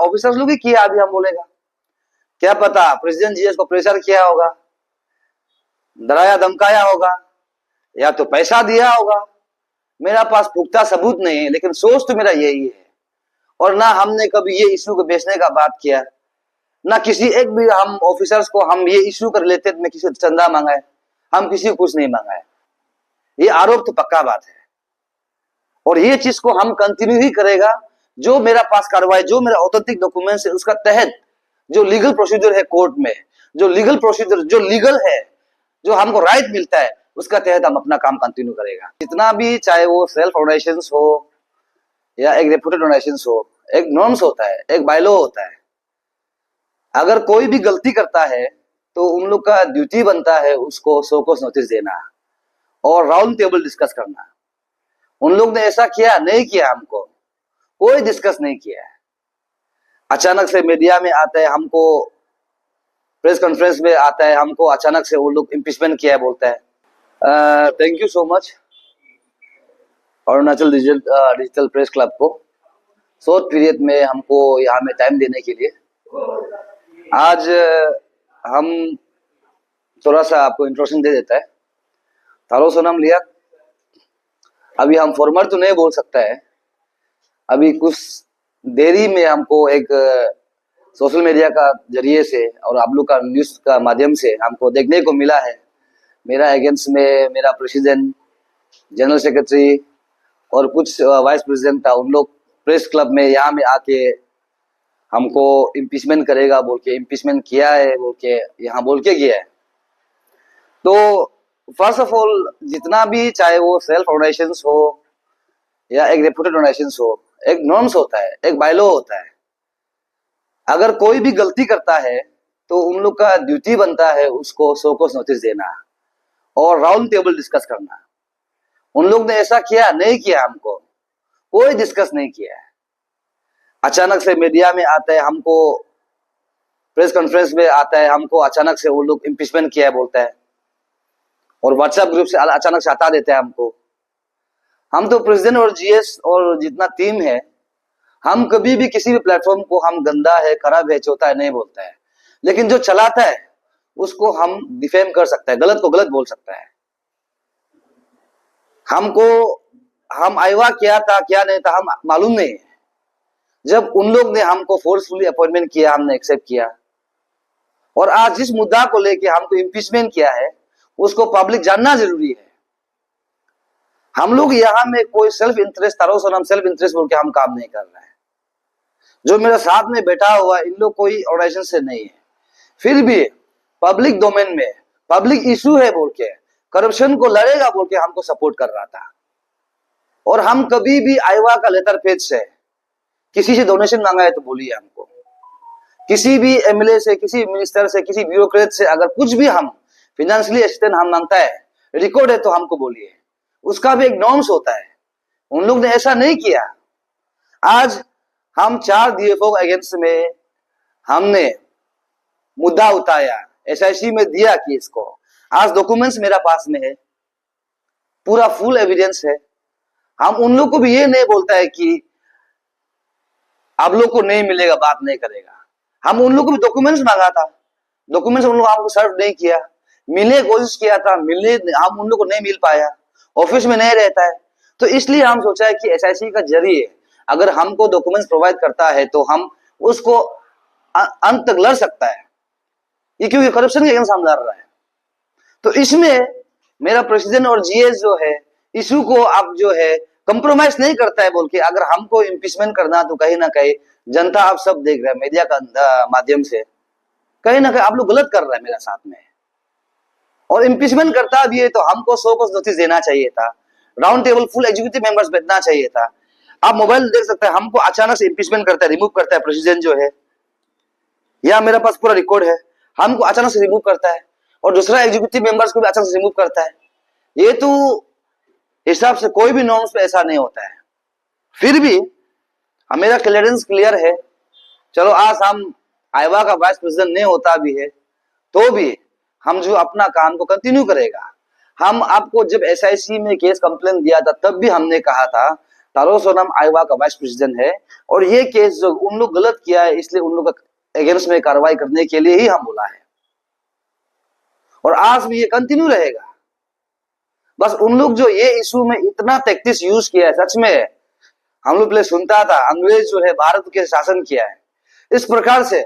Officers लोग ही किया, अभी हम बोलेगा क्या पता प्रेसिडेंट जीएस को प्रेशर किया होगा, डराया धमकाया होगा, या तो पैसा दिया होगा। मेरा पास पुख्ता सबूत नहीं है, लेकिन सोच तो मेरा यही है। और ना हमने कभी ये इश्यू को बेचने का बात किया, ना किसी एक भी हम ऑफिसर्स को हम ये इश्यू कर लेते में किसी चंदा मांगा है, हम किसी को कुछ नहीं मांगा है। ये आरोप तो पक्का बात है, और ये चीज को हम कंटिन्यू ही करेगा। जो मेरा पास कार्रवाई, जो मेरा ऑथेंटिक डॉक्यूमेंट्स है, उसका तहत जो लीगल प्रोसीजर है कोर्ट में, जो लीगल प्रोसीजर जो लीगल है, जो हमको राइट मिलता है, उसका तहत हम अपना काम कंटिन्यू करेगा। जितना भी, चाहे वो सेल्फ ऑर्गेनाइजेशंस हो या एक रेपुटेड ऑर्गेनाइजेशंस हो, एक नॉर्म्स होता है, एक बायलॉ होता है। अगर कोई भी गलती करता है तो उन लोग का ड्यूटी बनता है उसको सो कॉज नोटिस देना और राउंड टेबल डिस्कस करना। उन लोग ने ऐसा किया नहीं किया, हमको कोई डिस्कस नहीं किया है। अचानक से मीडिया में आता है, हमको प्रेस कॉन्फ्रेंस में आता है, हमको अचानक से वो लोग इम्पीचमेंट किया बोलता है। Thank you so much Arunachal digital press club को शॉर्ट पीरियड में हमको यहाँ में टाइम देने के लिए। आज हम थोड़ा सा आपको इंट्रोडक्शन दे देता है। थारो सोनम लिया, अभी हम फॉर्मर तो नहीं बोल सकता है, अभी कुछ देरी में हमको एक सोशल मीडिया का जरिए से और आप लोग का न्यूज का माध्यम से हमको देखने को मिला है, मेरा अगेंस्ट में मेरा प्रेसिडेंट, जनरल सेक्रेटरी और कुछ वाइस प्रेसिडेंट था, उन लोग प्रेस क्लब में यहाँ में आके हमको इम्पीचमेंट करेगा बोल के इम्पीचमेंट किया है बोल के यहाँ बोल के गया है। तो फर्स्ट ऑफ ऑल, जितना भी, चाहे वो सेल्फ ऑर्गेनाइजेशंस हो या एक रेपुटेड ऑर्गेनाइजेशंस हो, एक नॉर्म्स होता है, एक बायलॉ होता है। अगर कोई भी गलती करता है तो उन लोग का ड्यूटी बनता है उसको सो कॉज नोटिस देना और राउंड टेबल डिस्कस करना। उन लोग ने ऐसा किया नहीं किया, हमको कोई डिस्कस नहीं किया है। अचानक से मीडिया में आता है, हमको प्रेस कॉन्फ्रेंस में आता है, हमको अचानक से वो लोग इम्पीचमेंट किया बोलता है और व्हाट्सएप ग्रुप से अचानक से हटा देता है हमको। हम तो प्रेसिडेंट और जीएस और जितना टीम है, हम कभी भी किसी भी प्लेटफॉर्म को हम गंदा है, खराब है, चौथा है नहीं बोलता है, लेकिन जो चलाता है उसको हम डिफेम कर सकता है, गलत को गलत बोल सकता है। हमको हम आईवा क्या था क्या नहीं था हम मालूम नहीं है। जब उन लोग ने हमको फोर्सफुली अपॉइंटमेंट किया, हमने एक्सेप्ट किया, और आज जिस मुद्दा को लेके हमको इम्पीचमेंट किया है उसको पब्लिक जानना जरूरी है। हम लोग यहाँ में कोई सेल्फ इंटरेस्ट, तारो सोनम सेल्फ इंटरेस्ट बोल के हम काम नहीं कर रहे हैं। जो मेरा साथ में बैठा हुआ इन लोग कोई ऑर्गेनाइजेशन से नहीं है, फिर भी पब्लिक डोमेन में पब्लिक इशू है बोल के, करप्शन को लड़ेगा बोल के हमको सपोर्ट कर रहा था। और हम कभी भी आईवा का लेटर पेज से किसी से डोनेशन मांगा है तो बोलिए हमको, किसी भी एमएलए से, किसी मिनिस्टर से, किसी ब्यूरोक्रेट से अगर कुछ भी हम फाइनेंशियली असिस्टेंस हम मांगता है, रिकॉर्ड है तो हमको बोलिए, उसका भी एक नॉर्म्स होता है। उन लोग ने ऐसा नहीं किया। आज हम 4 डीएफओ अगेंस्ट में हमने मुद्दा उठाया, एसआईसी में दिया केस को। आज डॉक्यूमेंट्स मेरा पास में है, पूरा फुल एविडेंस है। हम उन लोग को भी ये नहीं बोलता है कि आप लोग को नहीं मिलेगा, बात नहीं करेगा। हम उन लोग को भी डॉक्यूमेंट्स मांगा था, डॉक्यूमेंट्स उन लोग हमको सर्व नहीं किया, मिलने की कोशिश किया था, मिलने हम उन लोग को नहीं मिल पाया, ऑफिस में नहीं रहता है। तो इसलिए हम सोचा है कि एसआईसी का जरिए अगर हमको डॉक्यूमेंट्स प्रोवाइड करता है तो हम उसको अंत तक लड़ सकता है, ये क्योंकि करप्शन के अगेंस्ट हम लड़ रहा है। तो इसमें मेरा प्रेसिडेंट और जीएस जो है इशू को अब जो है कंप्रोमाइज नहीं करता है बोल के, अगर हमको इम्पीचमेंट करना तो कहीं ना कहीं जनता आप सब देख रहे हैं मीडिया का माध्यम से, कहीं ना कहीं आप लोग गलत कर रहे हैं मेरा साथ में। और इम्पीचमेंट करता भी है तो हमको सो कॉज नोटिस देना चाहिए था, round table full executive members बैठना चाहिए था। आप मोबाइल देख सकते हैं, हमको अचानक से इम्पीचमेंट करता है, रिमूव करता है प्रेसिडेंट जो है, या मेरे पास पूरा रिकॉर्ड है, हमको अचानक से रिमूव करता है और दूसरा एग्जीक्यूटिव मेंबर्स को भी अचानक से रिमूव करता है। ये तो हिसाब से कोई भी नॉर्म्स पे ऐसा नहीं होता है। फिर भी मेरा क्लियरेंस क्लियर है। चलो आज हम आईवा का वाइस प्रेसिडेंट नहीं होता भी है तो भी हम जो अपना काम को कंटिन्यू करेगा। हम आपको जब एसआईसी में केस कंप्लेन दिया था तब भी हमने कहा था तारो सोनम आयोवा का वाइस प्रेसिडेंट है, और ये केस जो उन लोग गलत किया है, इसलिए उन लोग का अगेंस्ट में कार्रवाई करने के लिए ही हम बोला है, और आज भी ये कंटिन्यू रहेगा। बस उन लोग जो ये इशू में इतना टैक्टिक्स यूज किया है, सच में हम लोग पहले सुनता था अंग्रेज जो है भारत के शासन किया है, इस प्रकार से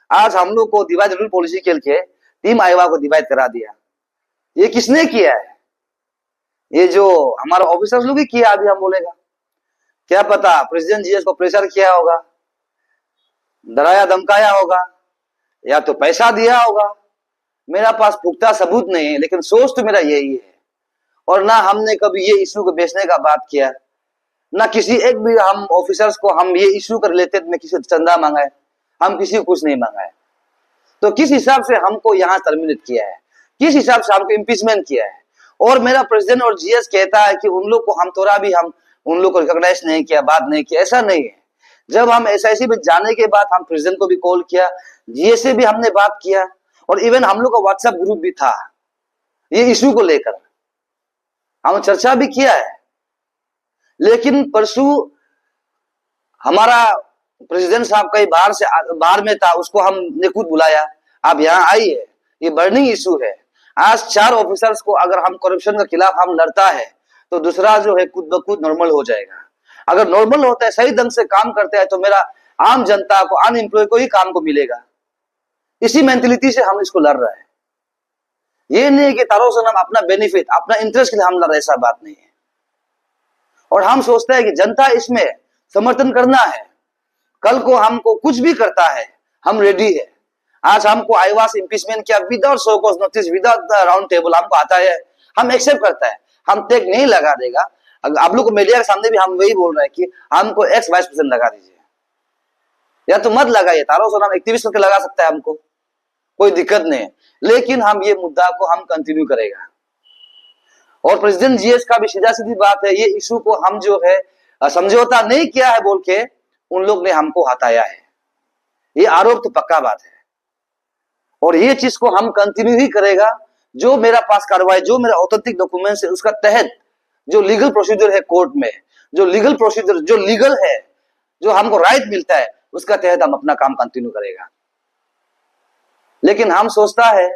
आज हम लोग को डिवाइड रूल पॉलिसी खेल के टीम आयोवा को डिवाइड करा दिया। ये किसने किया है? ये जो हमारा ऑफिसर्स लोग ही किया। अभी हम बोलेगा क्या पता प्रेसिडेंट जीएस को प्रेशर किया होगा, डराया धमकाया होगा, या तो पैसा दिया होगा। मेरा पास पुख्ता सबूत नहीं है, लेकिन सोच तो मेरा यही है। और ना हमने कभी ये इशू को बेचने का बात किया, ना किसी एक भी हम ऑफिसर्स को हम ये इशू कर लेते में किसी चंदा मांगा है, हम किसी को कुछ नहीं मांगा है। तो किस हिसाब से हमको यहाँ टर्मिनेट किया है, किस हिसाब से हमको इम्पीचमेंट किया है? और मेरा प्रेसिडेंट और जीएस कहता है कि उन लोग को हम थोड़ा भी हम उन लोग को रिकॉग्नाइज नहीं किया, बात नहीं किया। ऐसा नहीं है। जब हम एसआईसी में जाने के बाद हम प्रेसिडेंट को भी कॉल किया, जीएस से भी हमने बात किया, और इवन हम लोग का व्हाट्सएप ग्रुप भी था, ये इशू को लेकर हम चर्चा भी किया है। लेकिन परसों हमारा प्रेसिडेंट साहब कहीं बाहर में था, उसको हमने खुद बुलाया, आप यहाँ आइए, ये बर्निंग इशू है। आज 4 ऑफिसर्स को अगर हम करप्शन के खिलाफ हम लड़ता है, तो दूसरा जो है खुद ब खुद नॉर्मल हो जाएगा। अगर नॉर्मल होता है, सही ढंग से काम करते हैं, तो मेरा आम जनता को, अनएम्प्लॉय को ही काम को मिलेगा। इसी मेंटेलिटी से हम इसको लड़ रहे हैं। ये नहीं है कि तारो सोनम अपना बेनिफिट, अपना इंटरेस्ट के लिए हम लड़ रहे, ऐसा बात नहीं है। और हम सोचते हैं कि जनता इसमें समर्थन करना है। कल को हमको कुछ भी करता है, हम रेडी है। आज हमको आयोवा से इम्पीचमेंट किया without show cause notice, without round table, हमको आता है, हम एक्सेप्ट करता है, हम टेक नहीं लगा देगा। आप लोग को मीडिया के सामने भी हम वही बोल रहे हैं कि हमको एक्स वाइस प्रेसिडेंट लगा दीजिए, या तो मत लगाइए। तारो सोनम एक्टिविस्ट करके लगा सकता है, हमको कोई दिक्कत नहीं है, लेकिन हम ये मुद्दा को हम कंटिन्यू करेगा। और प्रेसिडेंट जीएस का भी सीधा सीधी बात है, ये इशू को हम जो है समझौता नहीं किया है बोल के उन लोग ने हमको हटाया है। ये आरोप तो पक्का बात है, और ये चीज को हम कंटिन्यू ही करेगा। जो मेरा पास कार्रवाई, जो मेरा ऑथेंटिक डॉक्यूमेंट्स है, उसका तहत जो लीगल प्रोसीजर है कोर्ट में, जो लीगल प्रोसीजर जो लीगल है, जो हमको राइट मिलता है, उसका तहत हम अपना काम कंटिन्यू करेगा। लेकिन हम सोचता है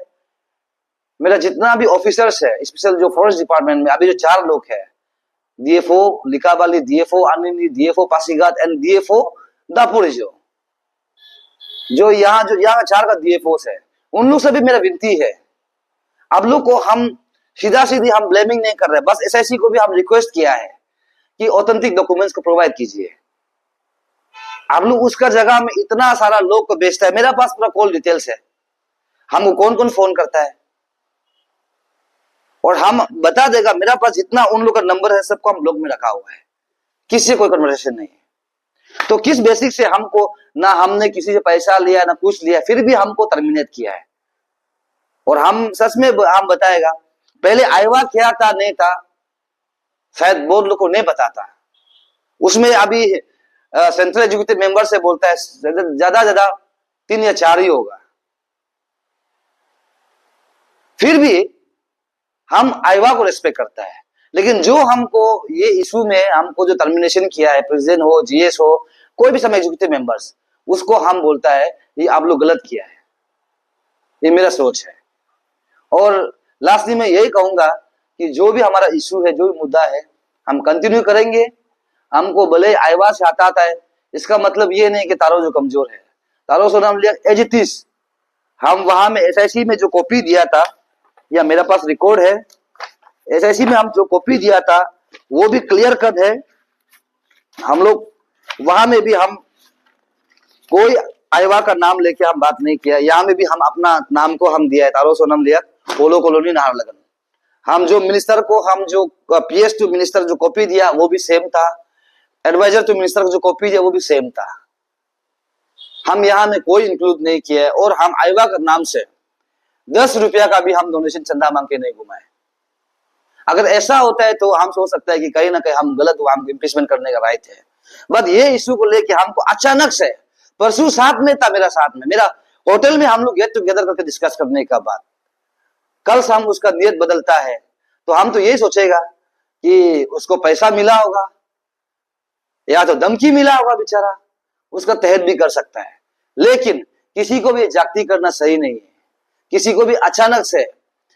मेरा जितना भी ऑफिसर्स है, स्पेशल जो फॉरेस्ट डिपार्टमेंट में अभी जो 4 लोग है, DFO Likabali, DFO Anini, DFO Pasighat and DFO Daporijo, जो यहाँ 4 का डीएफओ है, उन लोग से भी मेरा विनती है, आप लोग को हम सीधा सीधी हम ब्लेमिंग नहीं कर रहे। बस एसआईसी को भी हम रिक्वेस्ट किया है कि ऑथेंटिक डॉक्यूमेंट्स को प्रोवाइड कीजिए। आप लोग उसका जगह में इतना सारा लोग को बेचता है। मेरा पास पूरा कॉल डिटेल्स है, हमको कौन कौन फोन करता है, और हम बता देगा। मेरा पास जितना उन लोग का नंबर है, सबको हम ब्लॉक में रखा हुआ है, किसी से कोई कन्वर्सेशन नहीं है। तो किस बेसिक से हमको, ना हमने किसी से पैसा लिया ना कुछ लिया, फिर भी हमको टर्मिनेट किया है। और हम सच में हम बताएगा, पहले आयोवा क्या था नहीं था, शायद बहुत लोग को नहीं पता था। उसमें अभी सेंट्रल एग्जीक्यूटिव मेंबर से बोलता है ज्यादा 3 या 4 ही होगा। फिर भी हम आयोवा को रिस्पेक्ट करता है। लेकिन जो हमको ये इशू में हमको जो टर्मिनेशन किया है, प्रेसिडेंट हो, जीएस हो, कोई भी सब एग्जीक्यूटिव मेंबर्स, उसको हम बोलता है ये आप लोग गलत किया है। ये मेरा सोच है। और लास्टली मैं यही कहूंगा कि जो भी हमारा इशू है, जो भी मुद्दा है, हम कंटिन्यू करेंगे। हमको भले आयोवा से हटाता है, इसका मतलब ये नहीं कि तारो जो कमजोर है। तारो सोनम लिया एज इट इज। हम वहां में एसआईसी में जो कॉपी दिया था, या मेरा पास रिकॉर्ड है, एसआईसी में हम जो कॉपी दिया था वो भी क्लियर कट है। हम लोग वहां में भी हम कोई आयोवा का नाम लेके हम बात नहीं किया। यहाँ में भी हम अपना नाम को हम दिया है, तारो सोनम लिया, पोलो कॉलोनी, नाहरलगुन। हम जो मिनिस्टर को, हम जो पीएस टू मिनिस्टर जो कॉपी दिया वो भी सेम था, एडवाइजर टू मिनिस्टर को जो कॉपी दिया वो भी सेम था। हम यहाँ में कोई इंक्लूड नहीं किया है। और हम आयोवा का नाम से 10 रुपया का भी हम डोनेशन चंदा मांग के नहीं घुमाए। अगर ऐसा होता है तो हम सोच सकते हैं कि कहीं ना कहीं हम गलत हुआ, हमको इम्पीचमेंट करने का राइट है। बट ये इशू को लेके हमको अचानक से, परसों साथ में था, मेरा होटल में हम लोग गेट टुगेदर करके डिस्कस करने का बात, कल शाम उसका नियत बदलता है, तो हम तो यही सोचेगा कि उसको पैसा मिला होगा, या तो धमकी मिला होगा बेचारा, उसका तहत भी कर सकता है। लेकिन किसी को भी जागती करना सही नहीं है, किसी को भी अचानक से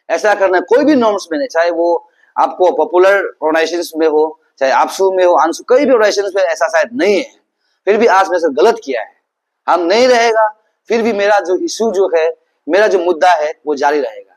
ऐसा करना कोई भी नॉर्म्स में नहीं, चाहे वो आपको पॉपुलर ऑर्गेनाइजेशंस में हो, चाहे आपसू में हो, आंसू, कई भी ऑर्गेनाइजेशंस में ऐसा शायद नहीं है, फिर भी आज मैंने गलत किया है, हम नहीं रहेगा, फिर भी मेरा जो इशू जो है, मेरा जो मुद्दा है वो जारी रहेगा।